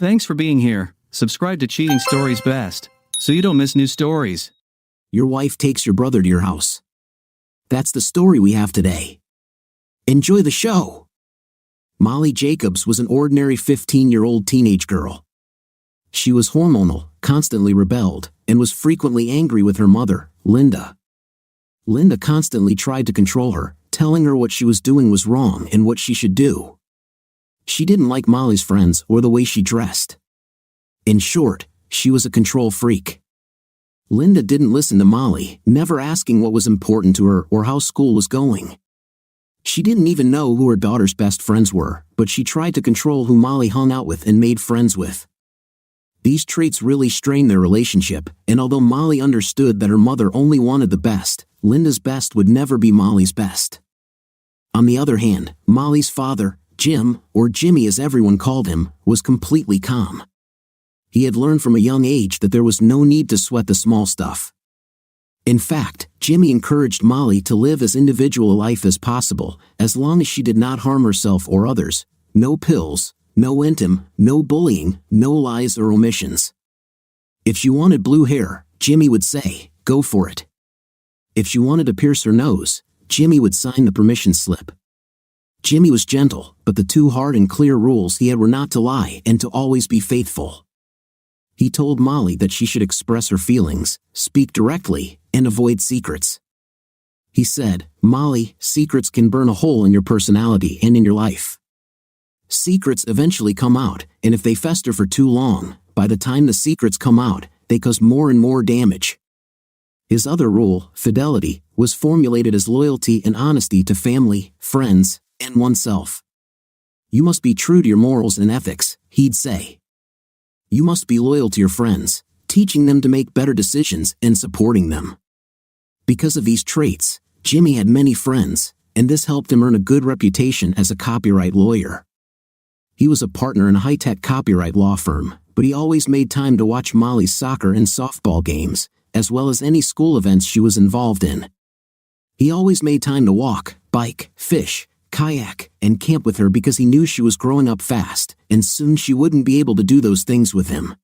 Thanks for being here. Subscribe to Cheating Stories Best, so you don't miss new stories. Your wife takes your brother to your house. That's the story we have today. Enjoy the show. Molly Jacobs was an ordinary 15-year-old teenage girl. She was hormonal, constantly rebelled, and was frequently angry with her mother, Linda. Linda constantly tried to control her, telling her what she was doing was wrong and what she should do. She didn't like Molly's friends or the way she dressed. In short, she was a control freak. Linda didn't listen to Molly, never asking what was important to her or how school was going. She didn't even know who her daughter's best friends were, but she tried to control who Molly hung out with and made friends with. These traits really strained their relationship, and although Molly understood that her mother only wanted the best, Linda's best would never be Molly's best. On the other hand, Molly's father, Jim, or Jimmy as everyone called him, was completely calm. He had learned from a young age that there was no need to sweat the small stuff. In fact, Jimmy encouraged Molly to live as individual a life as possible, as long as she did not harm herself or others. No pills, no intim, no bullying, no lies or omissions. If she wanted blue hair, Jimmy would say, "Go for it." If she wanted to pierce her nose, Jimmy would sign the permission slip. Jimmy was gentle, but the two hard and clear rules he had were not to lie and to always be faithful. He told Molly that she should express her feelings, speak directly, and avoid secrets. He said, "Molly, secrets can burn a hole in your personality and in your life. Secrets eventually come out, and if they fester for too long, by the time the secrets come out, they cause more and more damage." His other rule, fidelity, was formulated as loyalty and honesty to family, friends, and oneself. "You must be true to your morals and ethics," he'd say. "You must be loyal to your friends, teaching them to make better decisions and supporting them." Because of these traits, Jimmy had many friends, and this helped him earn a good reputation as a copyright lawyer. He was a partner in a high-tech copyright law firm, but he always made time to watch Molly's soccer and softball games, as well as any school events she was involved in. He always made time to walk, bike, fish, kayak, and camp with her because he knew she was growing up fast, and soon she wouldn't be able to do those things with him.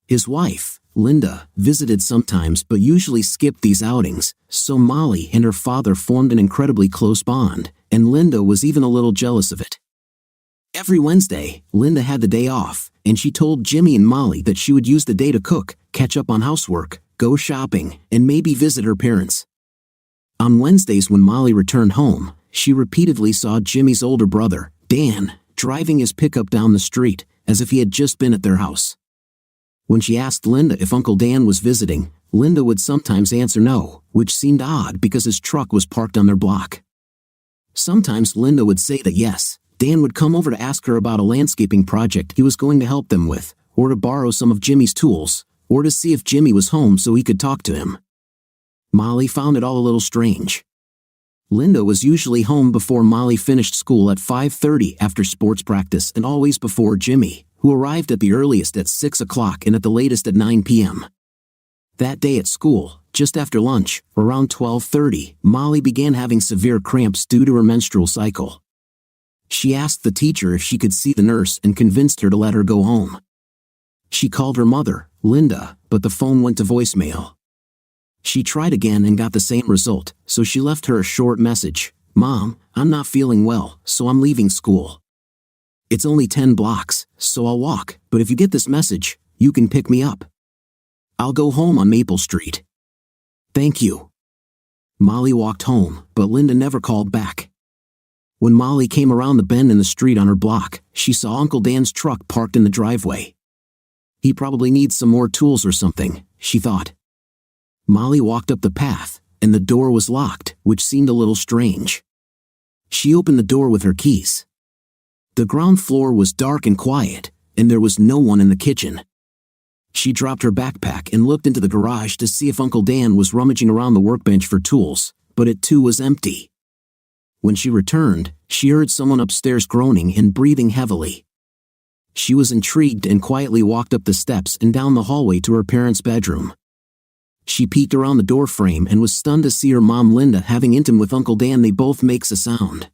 His wife, Linda, visited sometimes but usually skipped these outings, so Molly and her father formed an incredibly close bond, and Linda was even a little jealous of it. Every Wednesday, Linda had the day off, and she told Jimmy and Molly that she would use the day to cook, catch up on housework, go shopping, and maybe visit her parents. On Wednesdays when Molly returned home, she repeatedly saw Jimmy's older brother, Dan, driving his pickup down the street, as if he had just been at their house. When she asked Linda if Uncle Dan was visiting, Linda would sometimes answer no, which seemed odd because his truck was parked on their block. Sometimes Linda would say that yes, Dan would come over to ask her about a landscaping project he was going to help them with, or to borrow some of Jimmy's tools, or to see if Jimmy was home so he could talk to him. Molly found it all a little strange. Linda was usually home before Molly finished school at 5:30 after sports practice and always before Jimmy, who arrived at the earliest at 6 o'clock and at the latest at 9 p.m. That day at school, just after lunch, around 12:30, Molly began having severe cramps due to her menstrual cycle. She asked the teacher if she could see the nurse and convinced her to let her go home. She called her mother, Linda, but the phone went to voicemail. She tried again and got the same result, so she left her a short message. "Mom, I'm not feeling well, so I'm leaving school. It's only 10 blocks, so I'll walk, but if you get this message, you can pick me up. I'll go home on Maple Street. Thank you." Molly walked home, but Linda never called back. When Molly came around the bend in the street on her block, she saw Uncle Dan's truck parked in the driveway. "He probably needs some more tools or something," she thought. Molly walked up the path, and the door was locked, which seemed a little strange. She opened the door with her keys. The ground floor was dark and quiet, and there was no one in the kitchen. She dropped her backpack and looked into the garage to see if Uncle Dan was rummaging around the workbench for tools, but it too was empty. When she returned, she heard someone upstairs groaning and breathing heavily. She was intrigued and quietly walked up the steps and down the hallway to her parents' bedroom. She peeked around the door frame and was stunned to see her mom Linda having intim with Uncle Dan. They both makes a sound.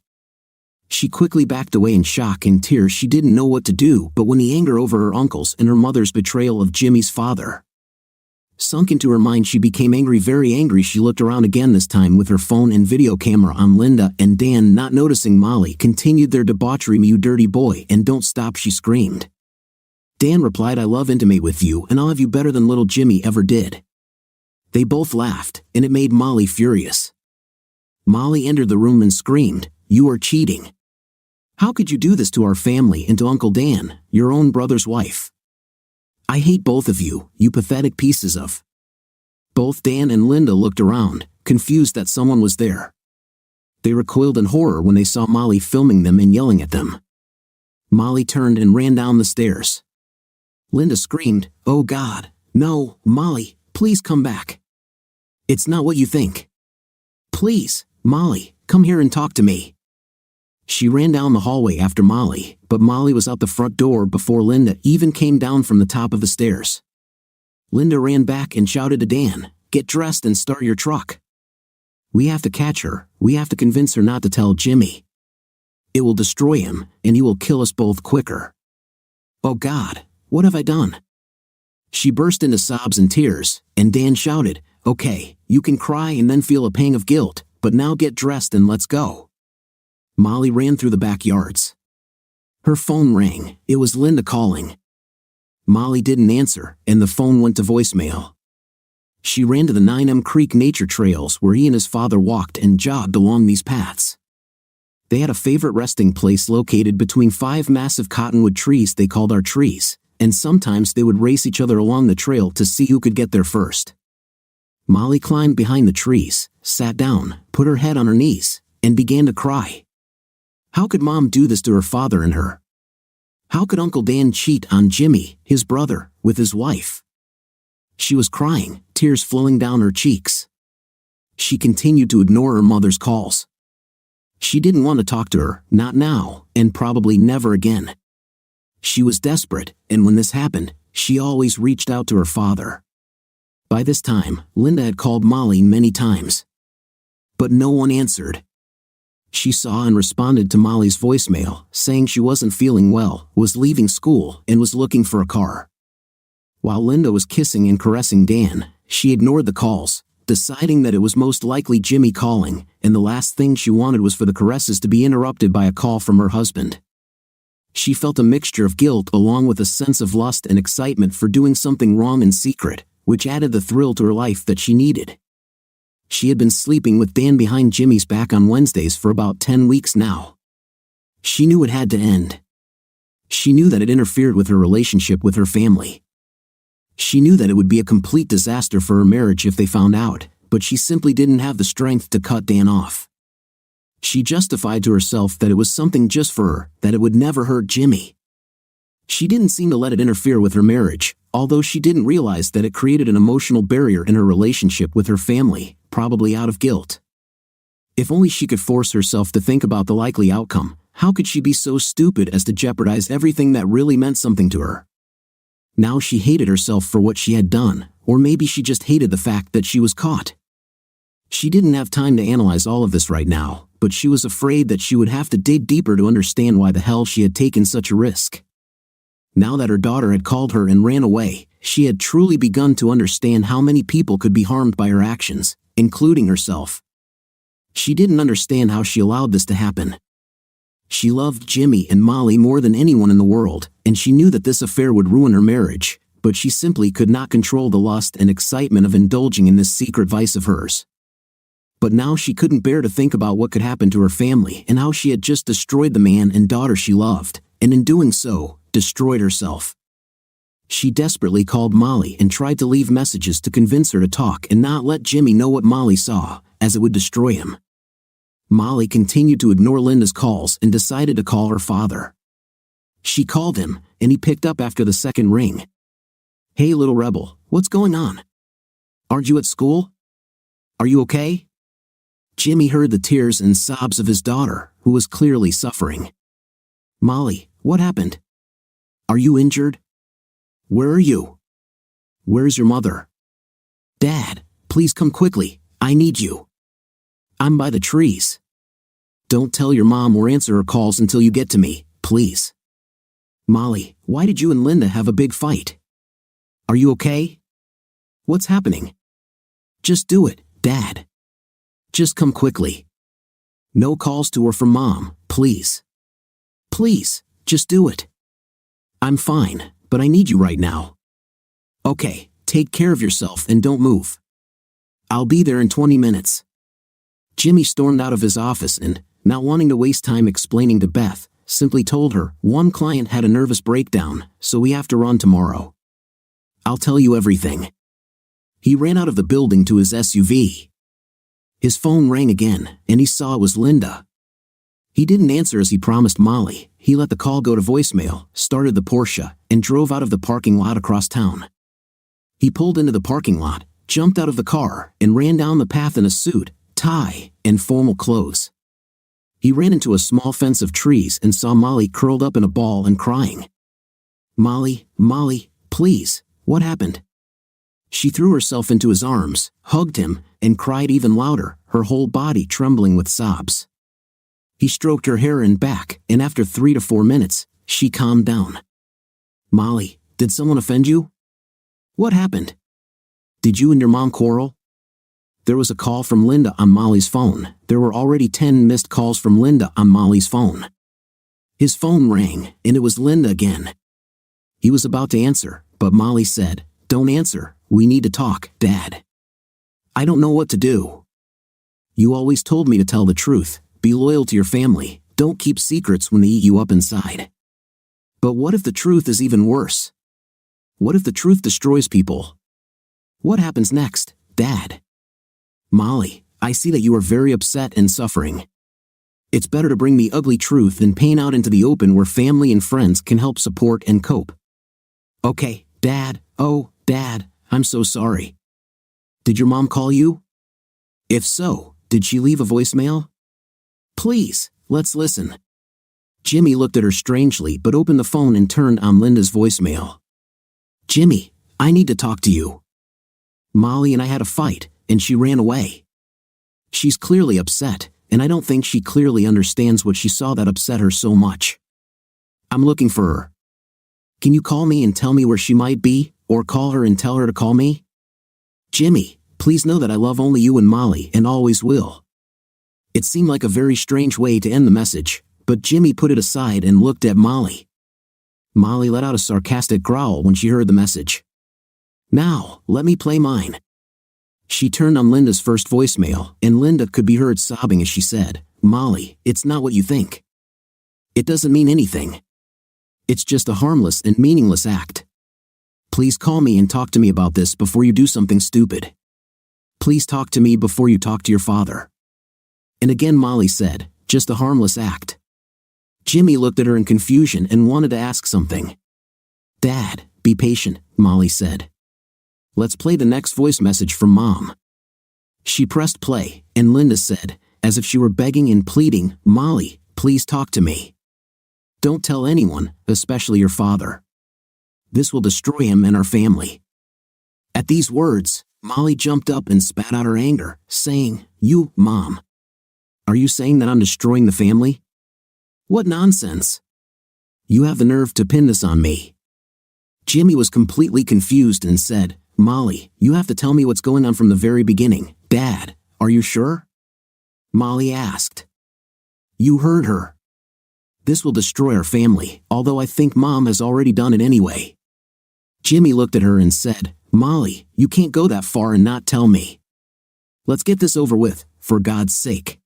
She quickly backed away in shock and tears. She didn't know what to do but when the anger over her uncle's and her mother's betrayal of Jimmy's father sunk into her mind, she became angry, very angry. She looked around again, this time with her phone and video camera on Linda and Dan. Not noticing Molly continued their debauchery. "You dirty boy, and don't stop," she screamed. Dan replied, "I love intimate with you, and I'll have you better than little Jimmy ever did." They both laughed, and it made Molly furious. Molly entered the room and screamed, "You are cheating. How could you do this to our family and to Uncle Dan, your own brother's wife? I hate both of you, you pathetic pieces of..." Both Dan and Linda looked around, confused that someone was there. They recoiled in horror when they saw Molly filming them and yelling at them. Molly turned and ran down the stairs. Linda screamed, "Oh God, no, Molly, please come back. It's not what you think. Please, Molly, come here and talk to me." She ran down the hallway after Molly, but Molly was out the front door before Linda even came down from the top of the stairs. Linda ran back and shouted to Dan, "Get dressed and start your truck. We have to catch her. We have to convince her not to tell Jimmy. It will destroy him, and he will kill us both quicker. Oh God, what have I done?" She burst into sobs and tears, and Dan shouted, "Okay, you can cry and then feel a pang of guilt, but now get dressed and let's go." Molly ran through the backyards. Her phone rang. It was Linda calling. Molly didn't answer, and the phone went to voicemail. She ran to the 9M Creek nature trails where he and his father walked and jogged along these paths. They had a favorite resting place located between 5 massive cottonwood trees they called our trees, and sometimes they would race each other along the trail to see who could get there first. Molly climbed behind the trees, sat down, put her head on her knees, and began to cry. How could Mom do this to her father and her? How could Uncle Dan cheat on Jimmy, his brother, with his wife? She was crying, tears flowing down her cheeks. She continued to ignore her mother's calls. She didn't want to talk to her, not now, and probably never again. She was desperate, and when this happened, she always reached out to her father. By this time, Linda had called Molly many times. But no one answered. She saw and responded to Molly's voicemail, saying she wasn't feeling well, was leaving school, and was looking for a car. While Linda was kissing and caressing Dan, she ignored the calls, deciding that it was most likely Jimmy calling, and the last thing she wanted was for the caresses to be interrupted by a call from her husband. She felt a mixture of guilt along with a sense of lust and excitement for doing something wrong in secret, which added the thrill to her life that she needed. She had been sleeping with Dan behind Jimmy's back on Wednesdays for about 10 weeks now. She knew it had to end. She knew that it interfered with her relationship with her family. She knew that it would be a complete disaster for her marriage if they found out, but she simply didn't have the strength to cut Dan off. She justified to herself that it was something just for her, that it would never hurt Jimmy. She didn't seem to let it interfere with her marriage, although she didn't realize that it created an emotional barrier in her relationship with her family, probably out of guilt. If only she could force herself to think about the likely outcome, how could she be so stupid as to jeopardize everything that really meant something to her? Now she hated herself for what she had done, or maybe she just hated the fact that she was caught. She didn't have time to analyze all of this right now, but she was afraid that she would have to dig deeper to understand why the hell she had taken such a risk. Now that her daughter had called her and ran away, she had truly begun to understand how many people could be harmed by her actions, including herself. She didn't understand how she allowed this to happen. She loved Jimmy and Molly more than anyone in the world, and she knew that this affair would ruin her marriage, but she simply could not control the lust and excitement of indulging in this secret vice of hers. But now she couldn't bear to think about what could happen to her family and how she had just destroyed the man and daughter she loved, and in doing so, destroyed herself. She desperately called Molly and tried to leave messages to convince her to talk and not let Jimmy know what Molly saw, as it would destroy him. Molly continued to ignore Linda's calls and decided to call her father. She called him, and he picked up after the second ring. "Hey little rebel, what's going on? Aren't you at school? Are you okay?" Jimmy heard the tears and sobs of his daughter, who was clearly suffering. "Molly, what happened? Are you injured? Where are you? Where's your mother? Dad, please come quickly, I need you. I'm by the trees." Don't tell your mom or answer her calls until you get to me, please. Molly, why did you and Linda have a big fight? Are you okay? What's happening? Just do it, Dad. Just come quickly. No calls to or from Mom, please. Please, just do it. I'm fine, but I need you right now. Okay, take care of yourself and don't move. I'll be there in 20 minutes. Jimmy stormed out of his office and, not wanting to waste time explaining to Beth, simply told her one client had a nervous breakdown, so we have to run tomorrow. I'll tell you everything. He ran out of the building to his SUV. His phone rang again, and he saw it was Linda. He didn't answer as he promised Molly. He let the call go to voicemail, started the Porsche, and drove out of the parking lot across town. He pulled into the parking lot, jumped out of the car, and ran down the path in a suit, tie, and formal clothes. He ran into a small fence of trees and saw Molly curled up in a ball and crying. Molly, please, what happened? She threw herself into his arms, hugged him, and cried even louder, her whole body trembling with sobs. He stroked her hair and back, and after 3 to 4 minutes, she calmed down. Molly, did someone offend you? What happened? Did you and your mom quarrel? There was a call from Linda on Molly's phone. There were already 10 missed calls from Linda on Molly's phone. His phone rang, and it was Linda again. He was about to answer, but Molly said, "Don't answer, we need to talk, Dad. I don't know what to do. You always told me to tell the truth, be loyal to your family, don't keep secrets when they eat you up inside. But what if the truth is even worse? What if the truth destroys people? What happens next, Dad? Molly, I see that you are very upset and suffering. It's better to bring the ugly truth and pain out into the open where family and friends can help support and cope. Okay, Dad, oh, Dad, I'm so sorry. Did your mom call you? If so, did she leave a voicemail? Please, let's listen." Jimmy looked at her strangely but opened the phone and turned on Linda's voicemail. "Jimmy, I need to talk to you. Molly and I had a fight, and she ran away. She's clearly upset, and I don't think she clearly understands what she saw that upset her so much. I'm looking for her. Can you call me and tell me where she might be, or call her and tell her to call me? Jimmy, please know that I love only you and Molly and always will." It seemed like a very strange way to end the message, but Jimmy put it aside and looked at Molly. Molly let out a sarcastic growl when she heard the message. "Now, let me play mine." She turned on Linda's first voicemail, and Linda could be heard sobbing as she said, "Molly, it's not what you think. It doesn't mean anything. It's just a harmless and meaningless act. Please call me and talk to me about this before you do something stupid. Please talk to me before you talk to your father." And again Molly said, "Just a harmless act." Jimmy looked at her in confusion and wanted to ask something. "Dad, be patient," Molly said. "Let's play the next voice message from Mom." She pressed play, and Linda said, as if she were begging and pleading, "Molly, please talk to me. Don't tell anyone, especially your father. This will destroy him and our family." At these words, Molly jumped up and spat out her anger, saying, "You, Mom. Are you saying that I'm destroying the family? What nonsense. You have the nerve to pin this on me." Jimmy was completely confused and said, "Molly, you have to tell me what's going on from the very beginning. Dad, are you sure?" Molly asked. "You heard her. This will destroy our family, although I think Mom has already done it anyway." Jimmy looked at her and said, "Molly, you can't go that far and not tell me. Let's get this over with, for God's sake.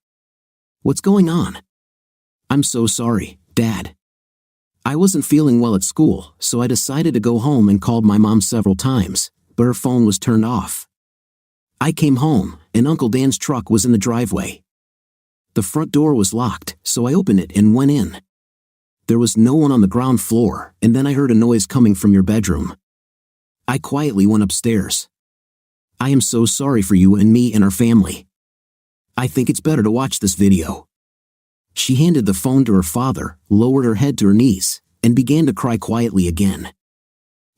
What's going on?" "I'm so sorry, Dad. I wasn't feeling well at school, so I decided to go home and called my mom several times, but her phone was turned off. I came home, and Uncle Dan's truck was in the driveway. The front door was locked, so I opened it and went in. There was no one on the ground floor, and then I heard a noise coming from your bedroom. I quietly went upstairs. I am so sorry for you and me and our family. I think it's better to watch this video." She handed the phone to her father, lowered her head to her knees, and began to cry quietly again.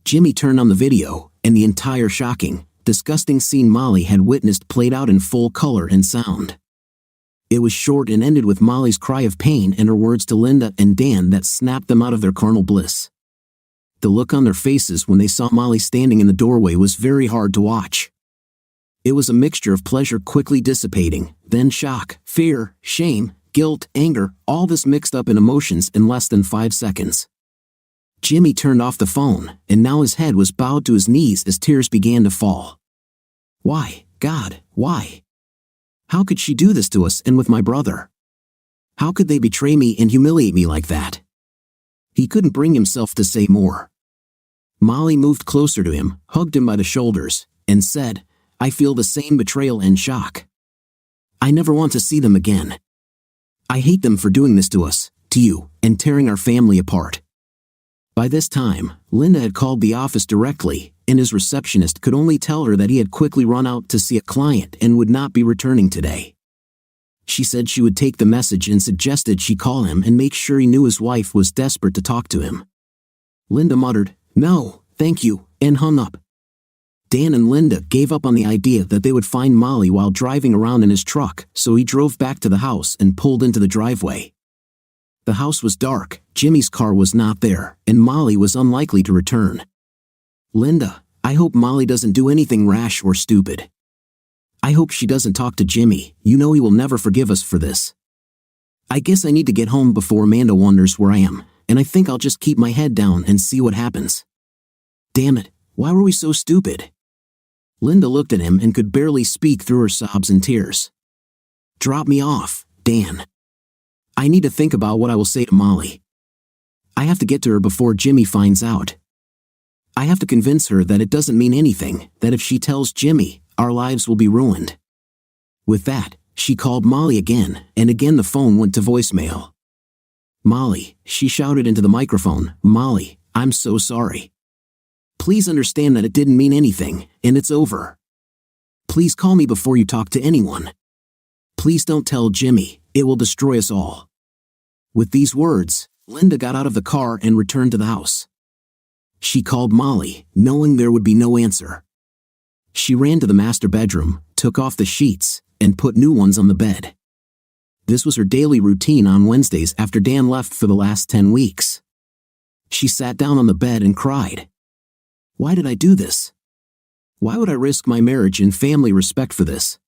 Jimmy turned on the video, and the entire shocking, disgusting scene Molly had witnessed played out in full color and sound. It was short and ended with Molly's cry of pain and her words to Linda and Dan that snapped them out of their carnal bliss. The look on their faces when they saw Molly standing in the doorway was very hard to watch. It was a mixture of pleasure quickly dissipating, then shock, fear, shame, guilt, anger, all this mixed up in emotions in less than 5 seconds. Jimmy turned off the phone, and now his head was bowed to his knees as tears began to fall. Why, God, why? How could she do this to us and with my brother? How could they betray me and humiliate me like that? He couldn't bring himself to say more. Molly moved closer to him, hugged him by the shoulders, and said, I feel the same betrayal and shock. I never want to see them again. I hate them for doing this to us, to you, and tearing our family apart. By this time, Linda had called the office directly, and his receptionist could only tell her that he had quickly run out to see a client and would not be returning today. She said she would take the message and suggested she call him and make sure he knew his wife was desperate to talk to him. Linda muttered, No, thank you, and hung up. Dan and Linda gave up on the idea that they would find Molly while driving around in his truck, so he drove back to the house and pulled into the driveway. The house was dark, Jimmy's car was not there, and Molly was unlikely to return. Linda, I hope Molly doesn't do anything rash or stupid. I hope she doesn't talk to Jimmy, you know he will never forgive us for this. I guess I need to get home before Amanda wonders where I am, and I think I'll just keep my head down and see what happens. Damn it, why were we so stupid? Linda looked at him and could barely speak through her sobs and tears. Drop me off, Dan. I need to think about what I will say to Molly. I have to get to her before Jimmy finds out. I have to convince her that it doesn't mean anything, that if she tells Jimmy, our lives will be ruined. With that, she called Molly again, and again the phone went to voicemail. Molly, she shouted into the microphone, Molly, I'm so sorry. Please understand that it didn't mean anything, and it's over. Please call me before you talk to anyone. Please don't tell Jimmy, it will destroy us all. With these words, Linda got out of the car and returned to the house. She called Molly, knowing there would be no answer. She ran to the master bedroom, took off the sheets, and put new ones on the bed. This was her daily routine on Wednesdays after Dan left for the last 10 weeks. She sat down on the bed and cried. Why did I do this? Why would I risk my marriage and family respect for this?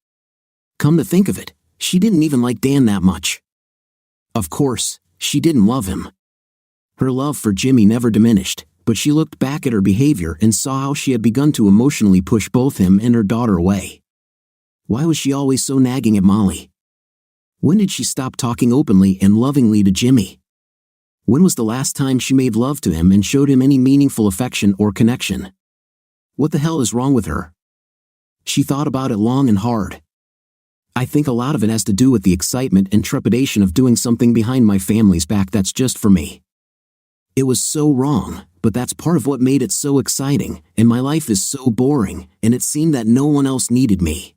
Come to think of it, she didn't even like Dan that much. Of course, she didn't love him. Her love for Jimmy never diminished, but she looked back at her behavior and saw how she had begun to emotionally push both him and her daughter away. Why was she always so nagging at Molly? When did she stop talking openly and lovingly to Jimmy? When was the last time she made love to him and showed him any meaningful affection or connection? What the hell is wrong with her? She thought about it long and hard. I think a lot of it has to do with the excitement and trepidation of doing something behind my family's back that's just for me. It was so wrong, but that's part of what made it so exciting, and my life is so boring, and it seemed that no one else needed me.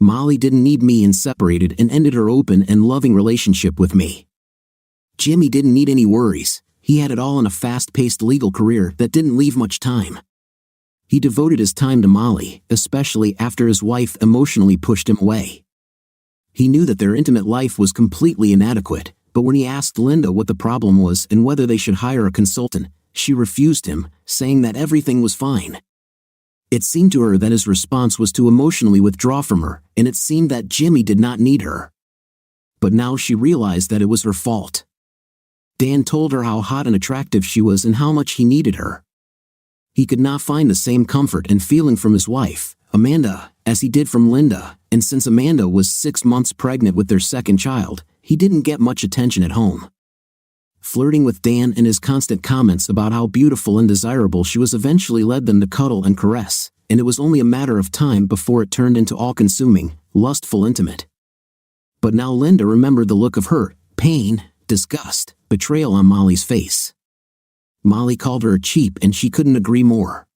Molly didn't need me and separated and ended her open and loving relationship with me. Jimmy didn't need any worries, he had it all in a fast-paced legal career that didn't leave much time. He devoted his time to Molly, especially after his wife emotionally pushed him away. He knew that their intimate life was completely inadequate, but when he asked Linda what the problem was and whether they should hire a consultant, she refused him, saying that everything was fine. It seemed to her that his response was to emotionally withdraw from her, and it seemed that Jimmy did not need her. But now she realized that it was her fault. Dan told her how hot and attractive she was and how much he needed her. He could not find the same comfort and feeling from his wife, Amanda, as he did from Linda, and since Amanda was 6 months pregnant with their second child, he didn't get much attention at home. Flirting with Dan and his constant comments about how beautiful and desirable she was eventually led them to cuddle and caress, and it was only a matter of time before it turned into all-consuming, lustful intimate. But now Linda remembered the look of hurt, pain, disgust, betrayal on Molly's face. Molly called her cheap and she couldn't agree more.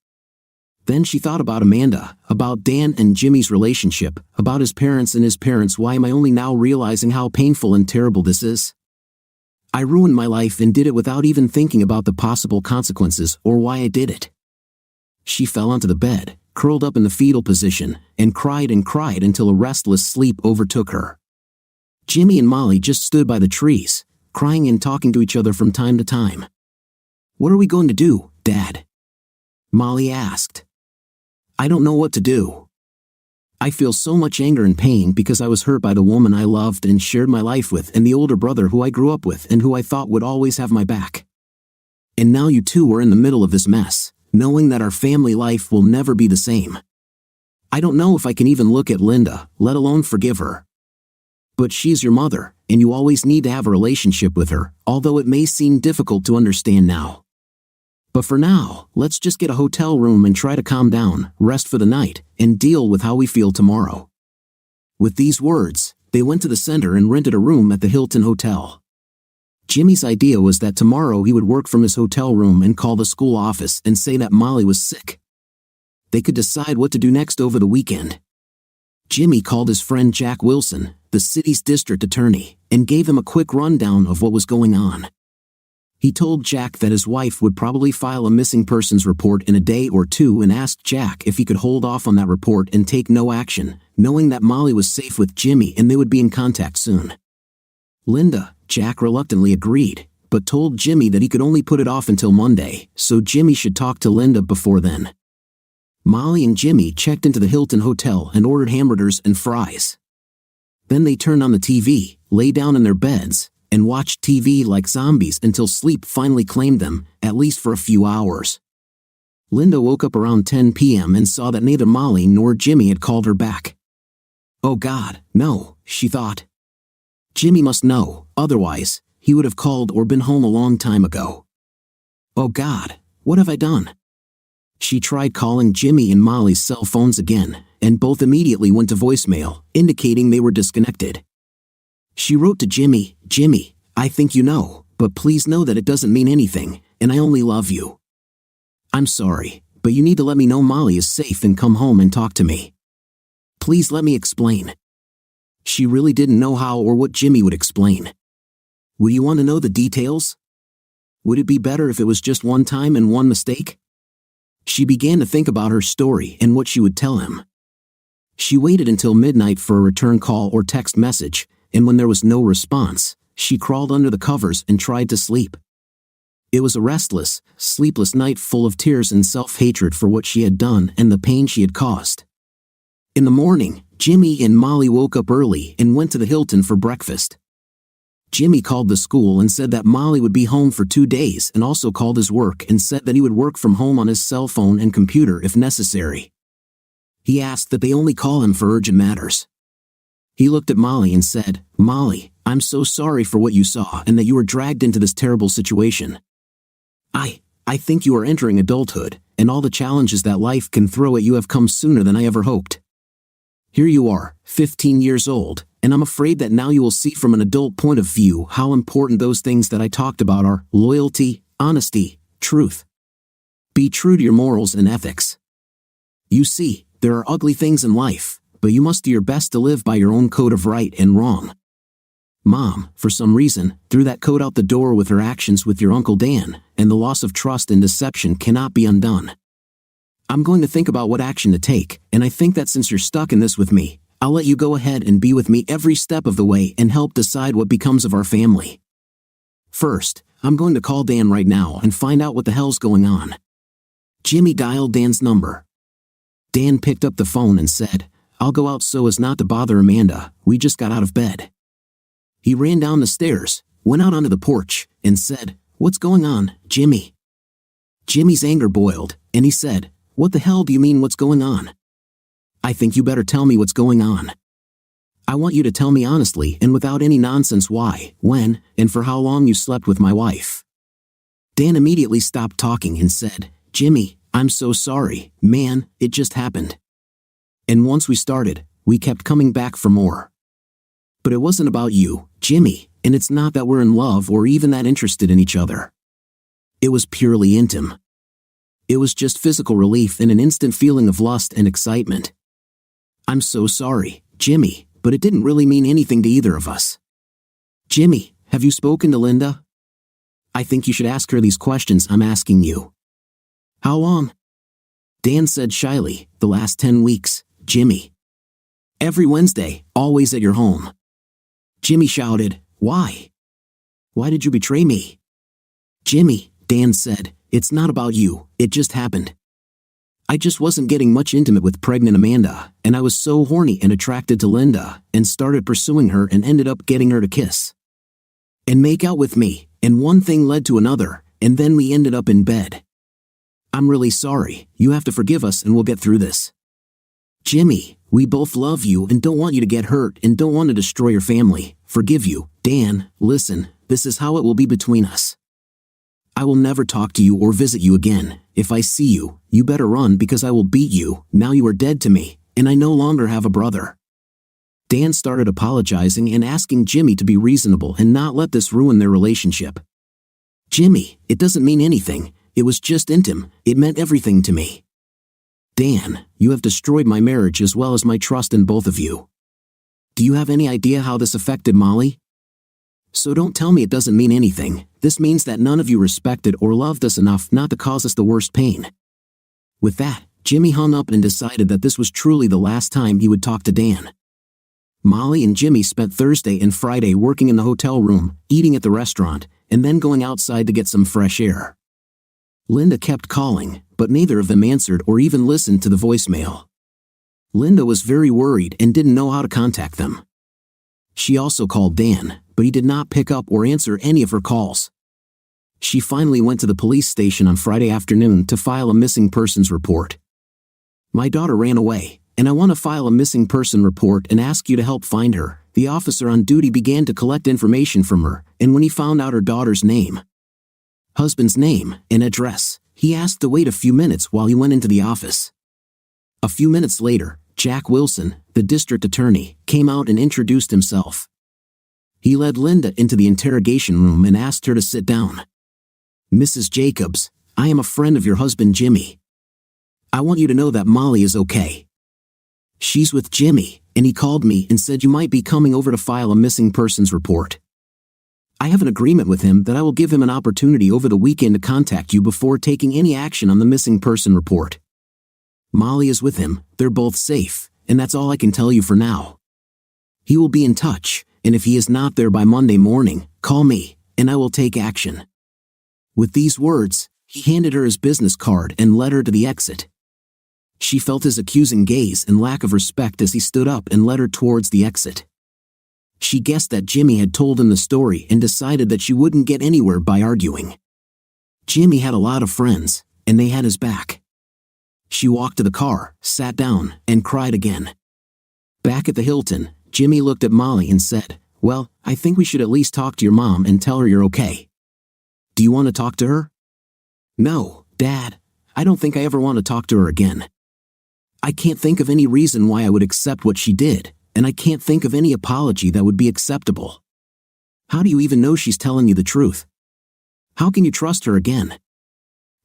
Then she thought about Amanda, about Dan and Jimmy's relationship, about his parents and his parents. Why am I only now realizing how painful and terrible this is? I ruined my life and did it without even thinking about the possible consequences or why I did it. She fell onto the bed, curled up in the fetal position, and cried until a restless sleep overtook her. Jimmy and Molly just stood by the trees, crying and talking to each other from time to time. "What are we going to do, Dad?" Molly asked. "I don't know what to do. I feel so much anger and pain because I was hurt by the woman I loved and shared my life with, and the older brother who I grew up with and who I thought would always have my back. And now you two are in the middle of this mess, knowing that our family life will never be the same. I don't know if I can even look at Linda, let alone forgive her. But she's your mother, and you always need to have a relationship with her, although it may seem difficult to understand now. But for now, let's just get a hotel room and try to calm down, rest for the night, and deal with how we feel tomorrow." With these words, they went to the center and rented a room at the Hilton Hotel. Jimmy's idea was that tomorrow he would work from his hotel room and call the school office and say that Molly was sick. They could decide what to do next over the weekend. Jimmy called his friend Jack Wilson, the city's district attorney, and gave him a quick rundown of what was going on. He told Jack that his wife would probably file a missing persons report in a day or two and asked Jack if he could hold off on that report and take no action, knowing that Molly was safe with Jimmy and they would be in contact soon. Linda, Jack reluctantly agreed, but told Jimmy that he could only put it off until Monday, so Jimmy should talk to Linda before then. Molly and Jimmy checked into the Hilton Hotel and ordered hamburgers and fries. Then they turned on the TV, lay down in their beds, and watched TV like zombies until sleep finally claimed them, at least for a few hours. Linda woke up around 10 p.m. and saw that neither Molly nor Jimmy had called her back. "Oh God, no," she thought. "Jimmy must know, otherwise, he would have called or been home a long time ago. Oh God, what have I done?" She tried calling Jimmy and Molly's cell phones again, and both immediately went to voicemail, indicating they were disconnected. She wrote to Jimmy, "Jimmy, I think you know, but please know that it doesn't mean anything, and I only love you. I'm sorry, but you need to let me know Molly is safe and come home and talk to me. Please let me explain." She really didn't know how or what Jimmy would explain. "Would you want to know the details? Would it be better if it was just one time and one mistake?" She began to think about her story and what she would tell him. She waited until midnight for a return call or text message, and when there was no response, she crawled under the covers and tried to sleep. It was a restless, sleepless night full of tears and self-hatred for what she had done and the pain she had caused. In the morning, Jimmy and Molly woke up early and went to the Hilton for breakfast. Jimmy called the school and said that Molly would be home for 2 days, and also called his work and said that he would work from home on his cell phone and computer if necessary. He asked that they only call him for urgent matters. He looked at Molly and said, "Molly, I'm so sorry for what you saw and that you were dragged into this terrible situation. I think you are entering adulthood, and all the challenges that life can throw at you have come sooner than I ever hoped. Here you are, 15 years old, and I'm afraid that now you will see from an adult point of view how important those things that I talked about are: loyalty, honesty, truth. Be true to your morals and ethics. You see, there are ugly things in life, but you must do your best to live by your own code of right and wrong." Mom, for some reason, threw that code out the door with her actions with your Uncle Dan, and the loss of trust and deception cannot be undone. "I'm going to think about what action to take, and I think that since you're stuck in this with me, I'll let you go ahead and be with me every step of the way and help decide what becomes of our family. First, I'm going to call Dan right now and find out what the hell's going on." Jimmy dialed Dan's number. Dan picked up the phone and said, "I'll go out so as not to bother Amanda, we just got out of bed." He ran down the stairs, went out onto the porch, and said, "What's going on, Jimmy?" Jimmy's anger boiled, and he said, "What the hell do you mean what's going on? I think you better tell me what's going on. I want you to tell me honestly and without any nonsense why, when, and for how long you slept with my wife." Dan immediately stopped talking and said, "Jimmy, I'm so sorry, man, it just happened. And once we started, we kept coming back for more. But it wasn't about you, Jimmy, and it's not that we're in love or even that interested in each other. It was purely intimate. It was just physical relief and an instant feeling of lust and excitement. I'm so sorry, Jimmy, but it didn't really mean anything to either of us. Jimmy, have you spoken to Linda? I think you should ask her these questions I'm asking you." "How long?" Dan said shyly, "The last 10 weeks, Jimmy. Every Wednesday, always at your home." Jimmy shouted, "Why? Why did you betray me?" "Jimmy," Dan said, "it's not about you, it just happened. I just wasn't getting much intimate with pregnant Amanda, and I was so horny and attracted to Linda, and started pursuing her and ended up getting her to kiss and make out with me, and one thing led to another, and then we ended up in bed. I'm really sorry, you have to forgive us and we'll get through this. Jimmy, we both love you and don't want you to get hurt and don't want to destroy your family. Forgive you. Dan, listen, this is how it will be between us. I will never talk to you or visit you again. If I see you, you better run because I will beat you. Now you are dead to me, and I no longer have a brother." Dan started apologizing and asking Jimmy to be reasonable and not let this ruin their relationship. "Jimmy, it doesn't mean anything. It was just intimate. It meant everything to me." "Dan, you have destroyed my marriage as well as my trust in both of you. Do you have any idea how this affected Molly? So don't tell me it doesn't mean anything. This means that none of you respected or loved us enough not to cause us the worst pain." With that, Jimmy hung up and decided that this was truly the last time he would talk to Dan. Molly and Jimmy spent Thursday and Friday working in the hotel room, eating at the restaurant, and then going outside to get some fresh air. Linda kept calling, but neither of them answered or even listened to the voicemail. Linda was very worried and didn't know how to contact them. She also called Dan, but he did not pick up or answer any of her calls. She finally went to the police station on Friday afternoon to file a missing persons report. "My daughter ran away, and I want to file a missing person report and ask you to help find her." The officer on duty began to collect information from her, and when he found out her daughter's name, husband's name, and address, he asked to wait a few minutes while he went into the office. A few minutes later, Jack Wilson, the district attorney, came out and introduced himself. He led Linda into the interrogation room and asked her to sit down. "Mrs. Jacobs, I am a friend of your husband Jimmy. I want you to know that Molly is okay. She's with Jimmy, and he called me and said you might be coming over to file a missing persons report. I have an agreement with him that I will give him an opportunity over the weekend to contact you before taking any action on the missing person report. Molly is with him, they're both safe, and that's all I can tell you for now. He will be in touch, and if he is not there by Monday morning, call me, and I will take action." With these words, he handed her his business card and led her to the exit. She felt his accusing gaze and lack of respect as he stood up and led her towards the exit. She guessed that Jimmy had told him the story and decided that she wouldn't get anywhere by arguing. Jimmy had a lot of friends, and they had his back. She walked to the car, sat down, and cried again. Back at the Hilton, Jimmy looked at Molly and said, "Well, I think we should at least talk to your mom and tell her you're okay. Do you want to talk to her?" "No, Dad. I don't think I ever want to talk to her again. I can't think of any reason why I would accept what she did, and I can't think of any apology that would be acceptable. How do you even know she's telling you the truth? How can you trust her again?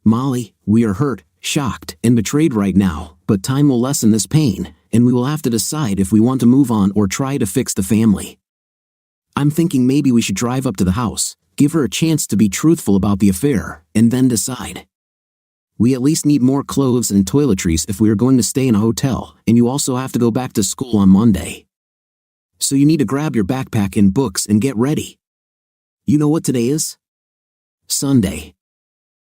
Molly, we are hurt, shocked, and betrayed right now, but time will lessen this pain, and we will have to decide if we want to move on or try to fix the family. I'm thinking maybe we should drive up to the house, give her a chance to be truthful about the affair, and then decide. We at least need more clothes and toiletries if we are going to stay in a hotel, and you also have to go back to school on Monday. So you need to grab your backpack and books and get ready. You know what today is? Sunday.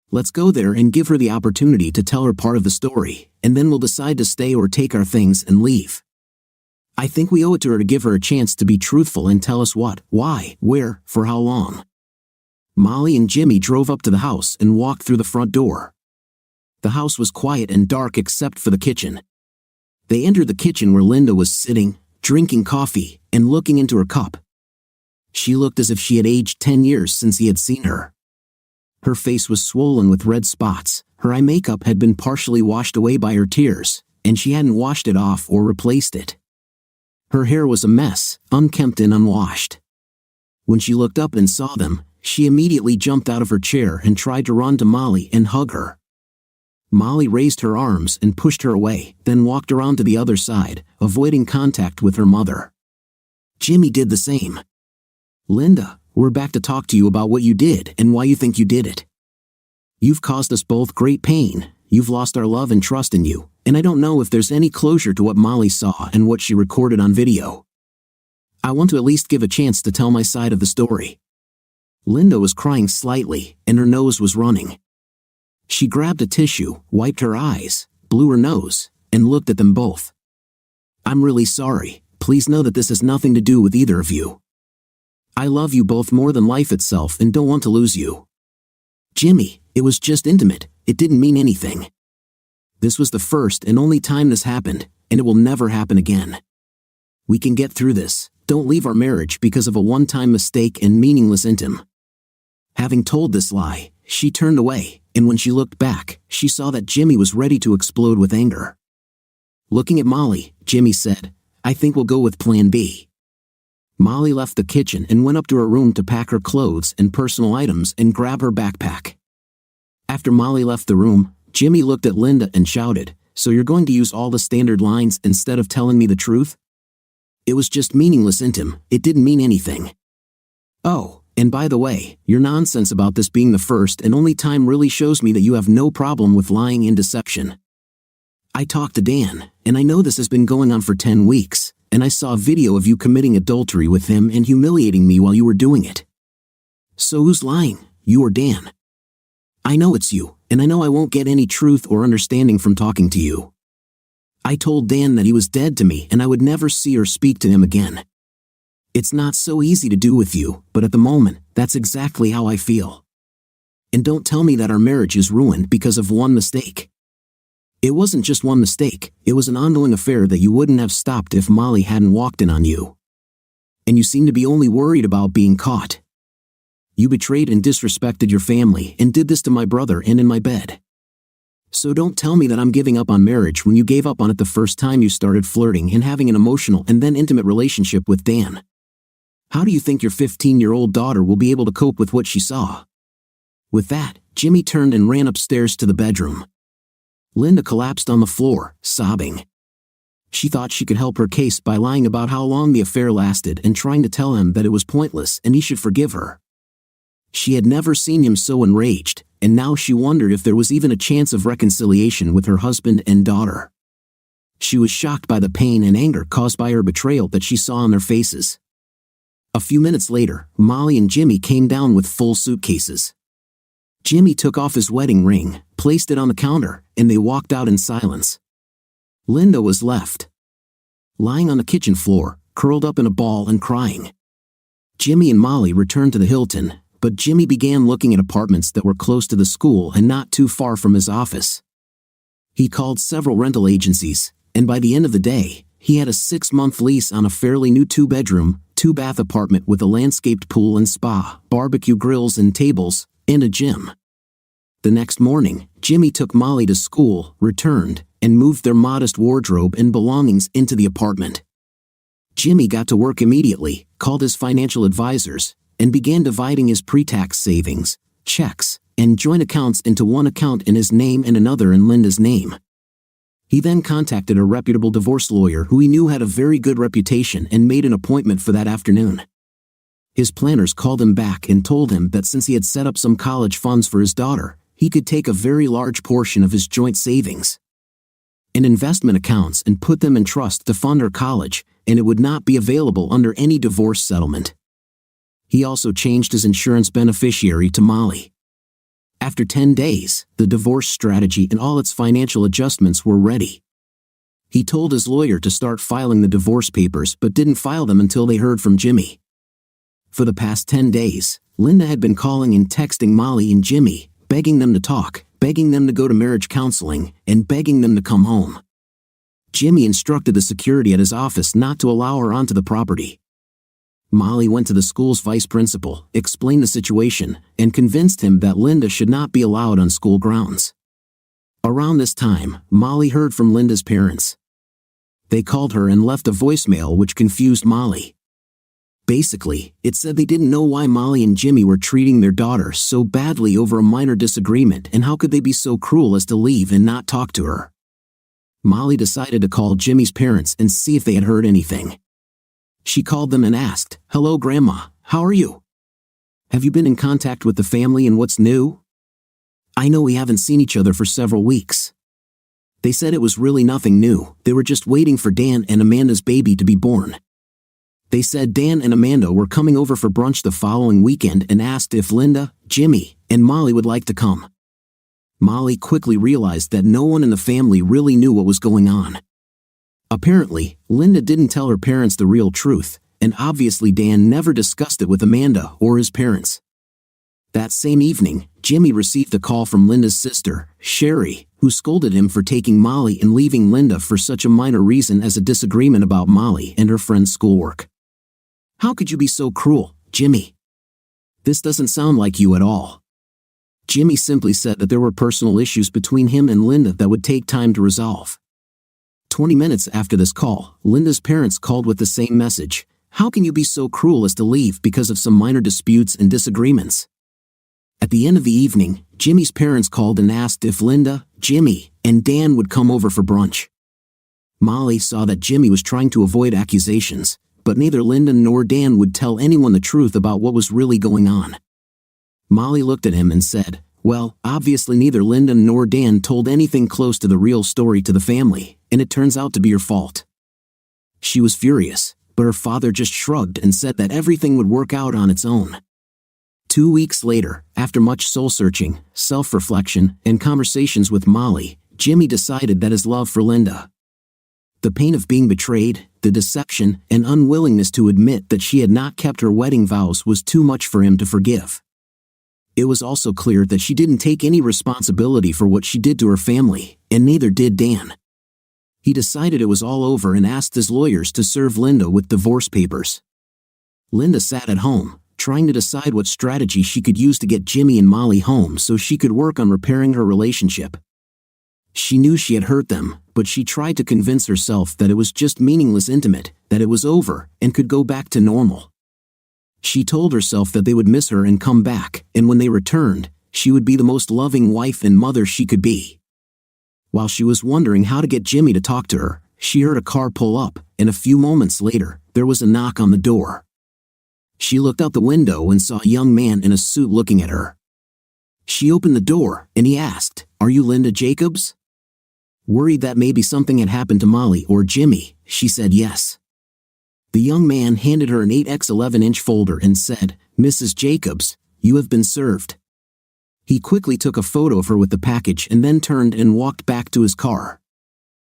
Let's go there and give her the opportunity to tell her part of the story, and then we'll decide to stay or take our things and leave. I think we owe it to her to give her a chance to be truthful and tell us what, why, where, for how long." Molly and Jimmy drove up to the house and walked through the front door. The house was quiet and dark except for the kitchen. They entered the kitchen where Linda was sitting, drinking coffee, and looking into her cup. She looked as if she had aged 10 years since he had seen her. Her face was swollen with red spots, her eye makeup had been partially washed away by her tears, and she hadn't washed it off or replaced it. Her hair was a mess, unkempt and unwashed. When she looked up and saw them, she immediately jumped out of her chair and tried to run to Molly and hug her. Molly raised her arms and pushed her away, then walked around to the other side, avoiding contact with her mother. Jimmy did the same. "Linda, we're back to talk to you about what you did and why you think you did it. You've caused us both great pain, you've lost our love and trust in you, and I don't know if there's any closure to what Molly saw and what she recorded on video. I want to at least give a chance to tell my side of the story." Linda was crying slightly, and her nose was running. She grabbed a tissue, wiped her eyes, blew her nose, and looked at them both. "I'm really sorry. Please know that this has nothing to do with either of you. I love you both more than life itself and don't want to lose you. Jimmy, it was just intimate. It didn't mean anything. This was the first and only time this happened, and it will never happen again. We can get through this. Don't leave our marriage because of a one-time mistake and meaningless intim." Having told this lie, she turned away, and when she looked back, she saw that Jimmy was ready to explode with anger. Looking at Molly, Jimmy said, "I think we'll go with Plan B." Molly left the kitchen and went up to her room to pack her clothes and personal items and grab her backpack. After Molly left the room, Jimmy looked at Linda and shouted, "So you're going to use all the standard lines instead of telling me the truth? It was just meaningless intim, it didn't mean anything. Oh, and by the way, your nonsense about this being the first and only time really shows me that you have no problem with lying and deception. I talked to Dan, and I know this has been going on for 10 weeks, and I saw a video of you committing adultery with him and humiliating me while you were doing it. So who's lying, you or Dan? I know it's you, and I know I won't get any truth or understanding from talking to you. I told Dan that he was dead to me and I would never see or speak to him again. It's not so easy to do with you, but at the moment, that's exactly how I feel. And don't tell me that our marriage is ruined because of one mistake. It wasn't just one mistake, it was an ongoing affair that you wouldn't have stopped if Molly hadn't walked in on you. And you seem to be only worried about being caught. You betrayed and disrespected your family and did this to my brother and in my bed. So don't tell me that I'm giving up on marriage when you gave up on it the first time you started flirting and having an emotional and then intimate relationship with Dan. How do you think your 15-year-old daughter will be able to cope with what she saw?" With that, Jimmy turned and ran upstairs to the bedroom. Linda collapsed on the floor, sobbing. She thought she could help her case by lying about how long the affair lasted and trying to tell him that it was pointless and he should forgive her. She had never seen him so enraged, and now she wondered if there was even a chance of reconciliation with her husband and daughter. She was shocked by the pain and anger caused by her betrayal that she saw on their faces. A few minutes later, Molly and Jimmy came down with full suitcases. Jimmy took off his wedding ring, placed it on the counter, and they walked out in silence. Linda was left, lying on the kitchen floor, curled up in a ball and crying. Jimmy and Molly returned to the Hilton, but Jimmy began looking at apartments that were close to the school and not too far from his office. He called several rental agencies, and by the end of the day, he had a 6-month lease on a fairly new 2-bedroom, 2-bath apartment with a landscaped pool and spa, barbecue grills and tables, and a gym. The next morning, Jimmy took Molly to school, returned, and moved their modest wardrobe and belongings into the apartment. Jimmy got to work immediately, called his financial advisors, and began dividing his pre-tax savings, checks, and joint accounts into one account in his name and another in Linda's name. He then contacted a reputable divorce lawyer who he knew had a very good reputation and made an appointment for that afternoon. His planners called him back and told him that since he had set up some college funds for his daughter, he could take a very large portion of his joint savings and investment accounts and put them in trust to fund her college, and it would not be available under any divorce settlement. He also changed his insurance beneficiary to Molly. After 10 days, the divorce strategy and all its financial adjustments were ready. He told his lawyer to start filing the divorce papers but didn't file them until they heard from Jimmy. For the past 10 days, Linda had been calling and texting Molly and Jimmy, begging them to talk, begging them to go to marriage counseling, and begging them to come home. Jimmy instructed the security at his office not to allow her onto the property. Molly went to the school's vice principal, explained the situation, and convinced him that Linda should not be allowed on school grounds. Around this time, Molly heard from Linda's parents. They called her and left a voicemail which confused Molly. Basically, it said they didn't know why Molly and Jimmy were treating their daughter so badly over a minor disagreement, and how could they be so cruel as to leave and not talk to her. Molly decided to call Jimmy's parents and see if they had heard anything. She called them and asked, "Hello, Grandma, how are you? Have you been in contact with the family and what's new? I know we haven't seen each other for several weeks." They said it was really nothing new, they were just waiting for Dan and Amanda's baby to be born. They said Dan and Amanda were coming over for brunch the following weekend and asked if Linda, Jimmy, and Molly would like to come. Molly quickly realized that no one in the family really knew what was going on. Apparently, Linda didn't tell her parents the real truth, and obviously Dan never discussed it with Amanda or his parents. That same evening, Jimmy received a call from Linda's sister, Sherry, who scolded him for taking Molly and leaving Linda for such a minor reason as a disagreement about Molly and her friend's schoolwork. "How could you be so cruel, Jimmy? This doesn't sound like you at all." Jimmy simply said that there were personal issues between him and Linda that would take time to resolve. 20 minutes after this call, Linda's parents called with the same message. "How can you be so cruel as to leave because of some minor disputes and disagreements?" At the end of the evening, Jimmy's parents called and asked if Linda, Jimmy, and Dan would come over for brunch. Molly saw that Jimmy was trying to avoid accusations, but neither Linda nor Dan would tell anyone the truth about what was really going on. Molly looked at him and said, "Well, obviously neither Linda nor Dan told anything close to the real story to the family, and it turns out to be your fault." She was furious, but her father just shrugged and said that everything would work out on its own. 2 weeks later, after much soul-searching, self-reflection, and conversations with Molly, Jimmy decided that his love for Linda, the pain of being betrayed, the deception, and unwillingness to admit that she had not kept her wedding vows was too much for him to forgive. It was also clear that she didn't take any responsibility for what she did to her family, and neither did Dan. He decided it was all over and asked his lawyers to serve Linda with divorce papers. Linda sat at home, trying to decide what strategy she could use to get Jimmy and Molly home so she could work on repairing her relationship. She knew she had hurt them, but she tried to convince herself that it was just meaningless intimate, that it was over, and could go back to normal. She told herself that they would miss her and come back, and when they returned, she would be the most loving wife and mother she could be. While she was wondering how to get Jimmy to talk to her, she heard a car pull up, and a few moments later, there was a knock on the door. She looked out the window and saw a young man in a suit looking at her. She opened the door, and he asked, "Are you Linda Jacobs?" Worried that maybe something had happened to Molly or Jimmy, she said yes. The young man handed her an 8x11-inch folder and said, "Mrs. Jacobs, you have been served." He quickly took a photo of her with the package and then turned and walked back to his car.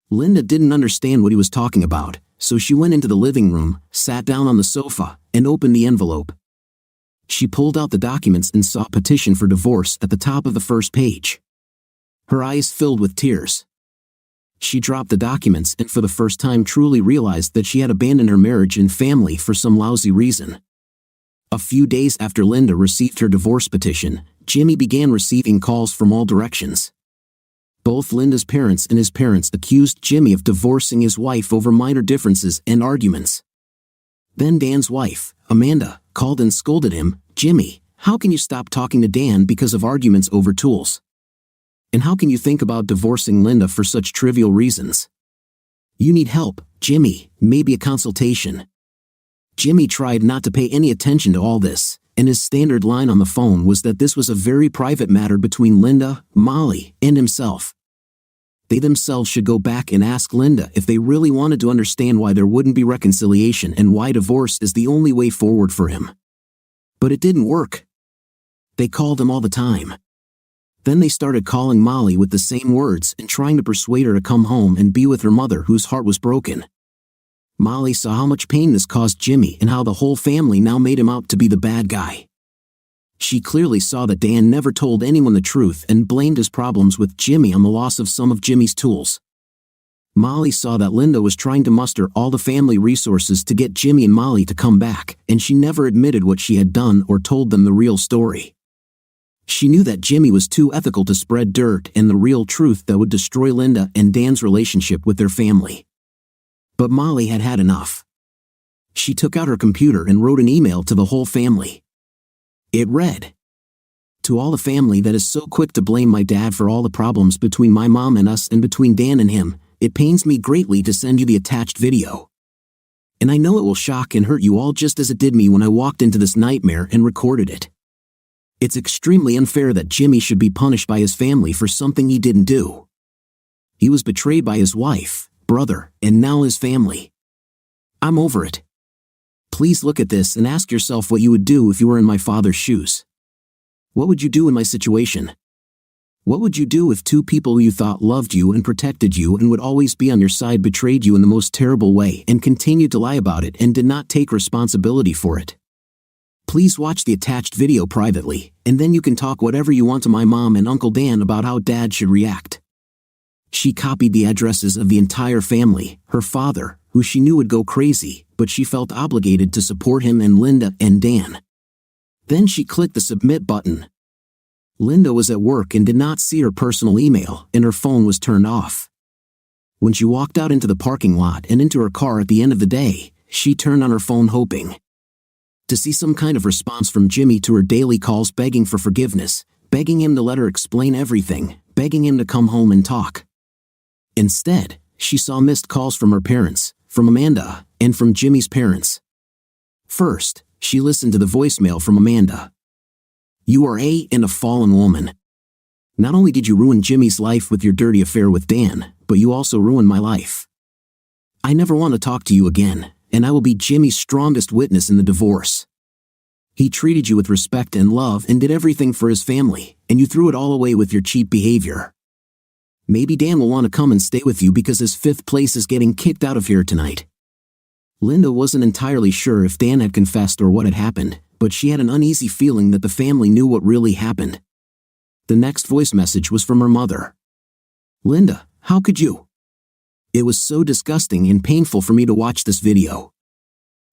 Linda didn't understand what he was talking about, so she went into the living room, sat down on the sofa, and opened the envelope. She pulled out the documents and saw a petition for divorce at the top of the first page. Her eyes filled with tears. She dropped the documents and for the first time truly realized that she had abandoned her marriage and family for some lousy reason. A few days after Linda received her divorce petition, Jimmy began receiving calls from all directions. Both Linda's parents and his parents accused Jimmy of divorcing his wife over minor differences and arguments. Then Dan's wife, Amanda, called and scolded him, "Jimmy, how can you stop talking to Dan because of arguments over tools? And how can you think about divorcing Linda for such trivial reasons? You need help, Jimmy, maybe a consultation." Jimmy tried not to pay any attention to all this, and his standard line on the phone was that this was a very private matter between Linda, Molly, and himself. They themselves should go back and ask Linda if they really wanted to understand why there wouldn't be reconciliation and why divorce is the only way forward for him. But it didn't work. They called him all the time. Then they started calling Molly with the same words and trying to persuade her to come home and be with her mother whose heart was broken. Molly saw how much pain this caused Jimmy and how the whole family now made him out to be the bad guy. She clearly saw that Dan never told anyone the truth and blamed his problems with Jimmy on the loss of some of Jimmy's tools. Molly saw that Linda was trying to muster all the family resources to get Jimmy and Molly to come back, and she never admitted what she had done or told them the real story. She knew that Jimmy was too ethical to spread dirt and the real truth that would destroy Linda and Dan's relationship with their family. But Molly had had enough. She took out her computer and wrote an email to the whole family. It read, "To all the family that is so quick to blame my dad for all the problems between my mom and us and between Dan and him, it pains me greatly to send you the attached video. And I know it will shock and hurt you all just as it did me when I walked into this nightmare and recorded it. It's extremely unfair that Jimmy should be punished by his family for something he didn't do. He was betrayed by his wife, brother, and now his family. I'm over it. Please look at this and ask yourself what you would do if you were in my father's shoes. What would you do in my situation? What would you do if two people you thought loved you and protected you and would always be on your side betrayed you in the most terrible way and continued to lie about it and did not take responsibility for it? Please watch the attached video privately, and then you can talk whatever you want to my mom and Uncle Dan about how Dad should react. She copied the addresses of the entire family, her father, who she knew would go crazy, but she felt obligated to support him, and Linda and Dan. Then she clicked the submit button. Linda was at work and did not see her personal email, and her phone was turned off. When she walked out into the parking lot and into her car at the end of the day, she turned on her phone hoping to see some kind of response from Jimmy to her daily calls begging for forgiveness, begging him to let her explain everything, begging him to come home and talk. Instead, she saw missed calls from her parents, from Amanda, and from Jimmy's parents. First, she listened to the voicemail from Amanda. "You are a fallen woman. Not only did you ruin Jimmy's life with your dirty affair with Dan, but you also ruined my life. I never want to talk to you again, and I will be Jimmy's strongest witness in the divorce. He treated you with respect and love and did everything for his family, and you threw it all away with your cheap behavior. Maybe Dan will want to come and stay with you because his fifth place is getting kicked out of here tonight." Linda wasn't entirely sure if Dan had confessed or what had happened, but she had an uneasy feeling that the family knew what really happened. The next voice message was from her mother. "Linda, how could you? It was so disgusting and painful for me to watch this video.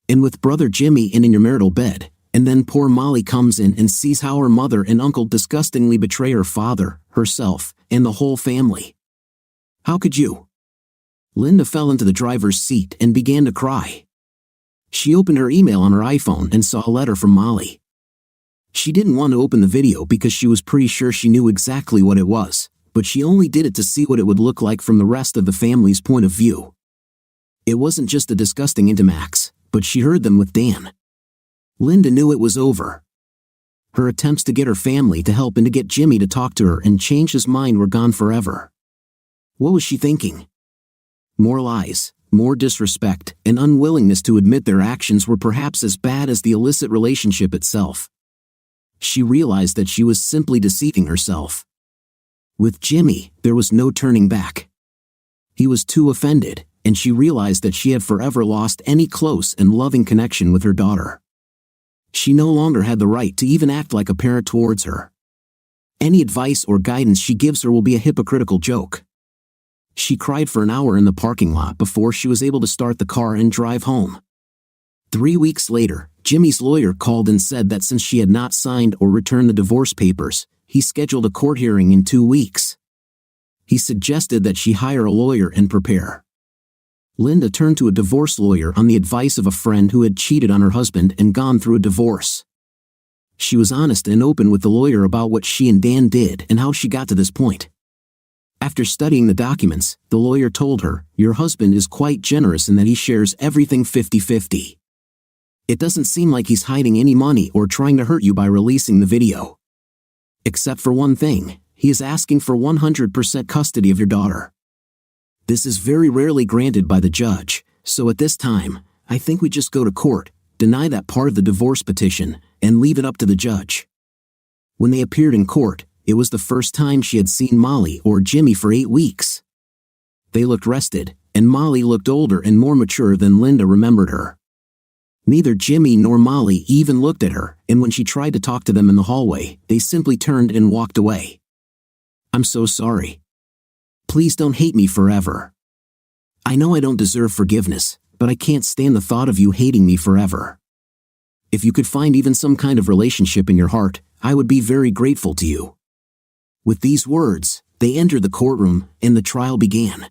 And with brother Jimmy in your marital bed, and then poor Molly comes in and sees how her mother and uncle disgustingly betray her father, herself, and the whole family. How could you?" Linda fell into the driver's seat and began to cry. She opened her email on her iPhone and saw a letter from Molly. She didn't want to open the video because she was pretty sure she knew exactly what it was, but she only did it to see what it would look like from the rest of the family's point of view. It wasn't just a disgusting intimax, but she heard them with Dan. Linda knew it was over. Her attempts to get her family to help and to get Jimmy to talk to her and change his mind were gone forever. What was she thinking? More lies, more disrespect, and unwillingness to admit their actions were perhaps as bad as the illicit relationship itself. She realized that she was simply deceiving herself. With Jimmy, there was no turning back. He was too offended, and she realized that she had forever lost any close and loving connection with her daughter. She no longer had the right to even act like a parent towards her. Any advice or guidance she gives her will be a hypocritical joke. She cried for an hour in the parking lot before she was able to start the car and drive home. 3 weeks later, Jimmy's lawyer called and said that since she had not signed or returned the divorce papers, he scheduled a court hearing in 2 weeks. He suggested that she hire a lawyer and prepare. Linda turned to a divorce lawyer on the advice of a friend who had cheated on her husband and gone through a divorce. She was honest and open with the lawyer about what she and Dan did and how she got to this point. After studying the documents, the lawyer told her, "Your husband is quite generous in that he shares everything 50-50. It doesn't seem like he's hiding any money or trying to hurt you by releasing the video. Except for one thing, he is asking for 100% custody of your daughter. This is very rarely granted by the judge, so at this time, I think we just go to court, deny that part of the divorce petition, and leave it up to the judge." When they appeared in court, it was the first time she had seen Molly or Jimmy for 8 weeks. They looked rested, and Molly looked older and more mature than Linda remembered her. Neither Jimmy nor Molly even looked at her, and when she tried to talk to them in the hallway, they simply turned and walked away. "I'm so sorry. Please don't hate me forever. I know I don't deserve forgiveness, but I can't stand the thought of you hating me forever. If you could find even some kind of relationship in your heart, I would be very grateful to you." With these words, they entered the courtroom, and the trial began.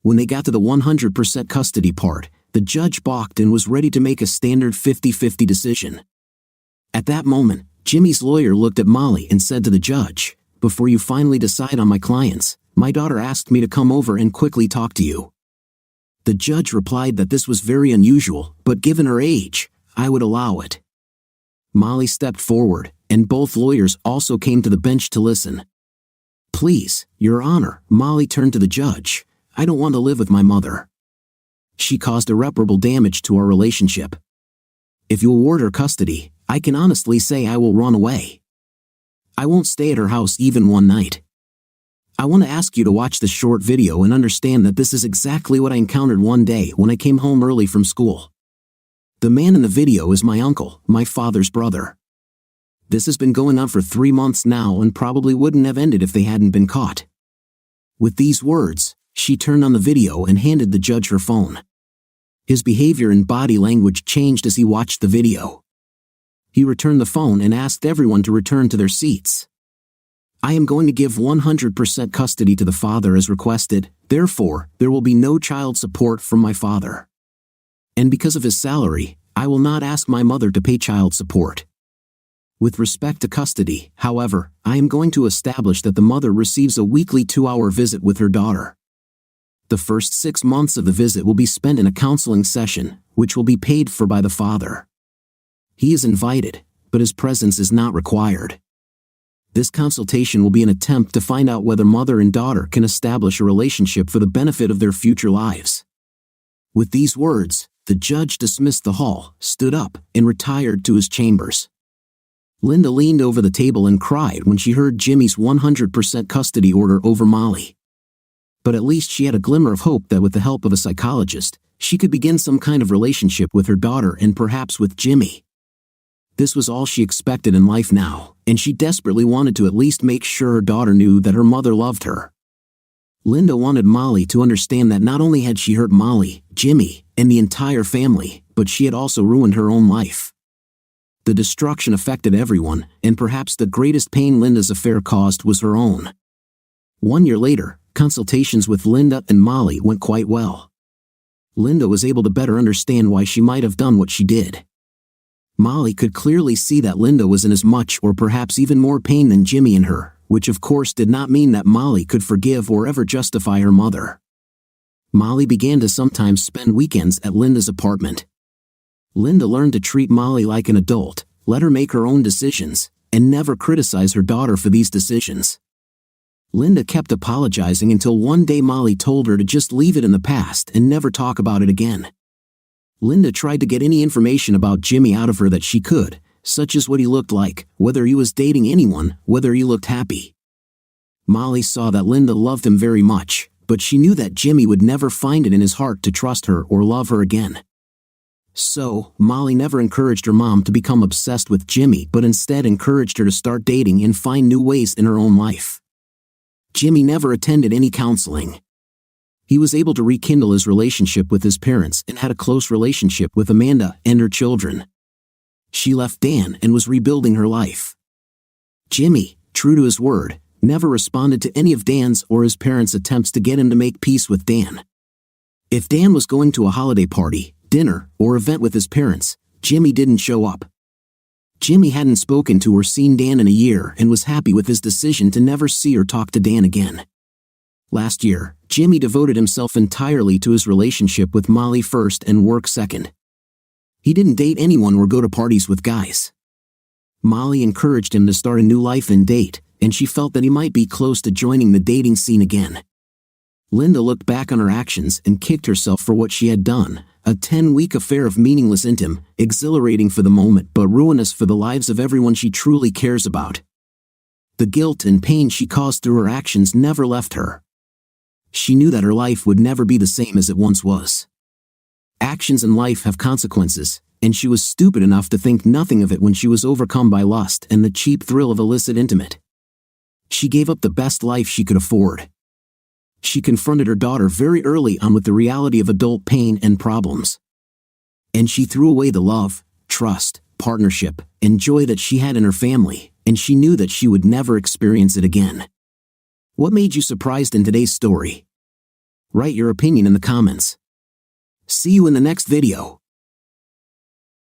When they got to the 100% custody part, the judge balked and was ready to make a standard 50-50 decision. At that moment, Jimmy's lawyer looked at Molly and said to the judge, "Before you finally decide on my clients, my daughter asked me to come over and quickly talk to you." The judge replied that this was very unusual, but given her age, I would allow it. Molly stepped forward, and both lawyers also came to the bench to listen. "Please, Your Honor," Molly turned to the judge, "I don't want to live with my mother. She caused irreparable damage to our relationship. if you award her custody, I can honestly say I will run away. I won't stay at her house even one night. I want to ask you to watch this short video and understand that this is exactly what I encountered one day when I came home early from school. The man in the video is my uncle, my father's brother. This has been going on for 3 months now and probably wouldn't have ended if they hadn't been caught. With these words, she turned on the video and handed the judge her phone. His behavior and body language changed as he watched the video. He returned the phone and asked everyone to return to their seats. I am going to give 100% custody to the father as requested, therefore, there will be no child support from my father. And because of his salary, I will not ask my mother to pay child support. With respect to custody, however, I am going to establish that the mother receives a weekly 2-hour visit with her daughter. The first 6 months of the visit will be spent in a counseling session, which will be paid for by the father. He is invited, but his presence is not required. This consultation will be an attempt to find out whether mother and daughter can establish a relationship for the benefit of their future lives. With these words, the judge dismissed the hall, stood up, and retired to his chambers. Linda leaned over the table and cried when she heard Jimmy's 100% custody order over Molly. But at least she had a glimmer of hope that with the help of a psychologist, she could begin some kind of relationship with her daughter and perhaps with Jimmy. This was all she expected in life now, and she desperately wanted to at least make sure her daughter knew that her mother loved her. Linda wanted Molly to understand that not only had she hurt Molly, Jimmy, and the entire family, but she had also ruined her own life. The destruction affected everyone, and perhaps the greatest pain Linda's affair caused was her own. 1 year later, consultations with Linda and Molly went quite well. Linda was able to better understand why she might have done what she did. Molly could clearly see that Linda was in as much or perhaps even more pain than Jimmy and her, which of course did not mean that Molly could forgive or ever justify her mother. Molly began to sometimes spend weekends at Linda's apartment. Linda learned to treat Molly like an adult, let her make her own decisions, and never criticize her daughter for these decisions. Linda kept apologizing until one day Molly told her to just leave it in the past and never talk about it again. Linda tried to get any information about Jimmy out of her that she could, such as what he looked like, whether he was dating anyone, whether he looked happy. Molly saw that Linda loved him very much, but she knew that Jimmy would never find it in his heart to trust her or love her again. So, Molly never encouraged her mom to become obsessed with Jimmy but instead encouraged her to start dating and find new ways in her own life. Jimmy never attended any counseling. He was able to rekindle his relationship with his parents and had a close relationship with Amanda and her children. She left Dan and was rebuilding her life. Jimmy, true to his word, never responded to any of Dan's or his parents' attempts to get him to make peace with Dan. If Dan was going to a holiday party, dinner, or event with his parents, Jimmy didn't show up. Jimmy hadn't spoken to or seen Dan in a year and was happy with his decision to never see or talk to Dan again. Last year, Jimmy devoted himself entirely to his relationship with Molly first and work second. He didn't date anyone or go to parties with guys. Molly encouraged him to start a new life and date, and she felt that he might be close to joining the dating scene again. Linda looked back on her actions and kicked herself for what she had done, a 10-week affair of meaningless intimacy, exhilarating for the moment but ruinous for the lives of everyone she truly cares about. The guilt and pain she caused through her actions never left her. She knew that her life would never be the same as it once was. Actions in life have consequences, and she was stupid enough to think nothing of it when she was overcome by lust and the cheap thrill of illicit intimacy. She gave up the best life she could afford. She confronted her daughter very early on with the reality of adult pain and problems. And she threw away the love, trust, partnership, and joy that she had in her family, and she knew that she would never experience it again. What made you surprised in today's story? Write your opinion in the comments. See you in the next video.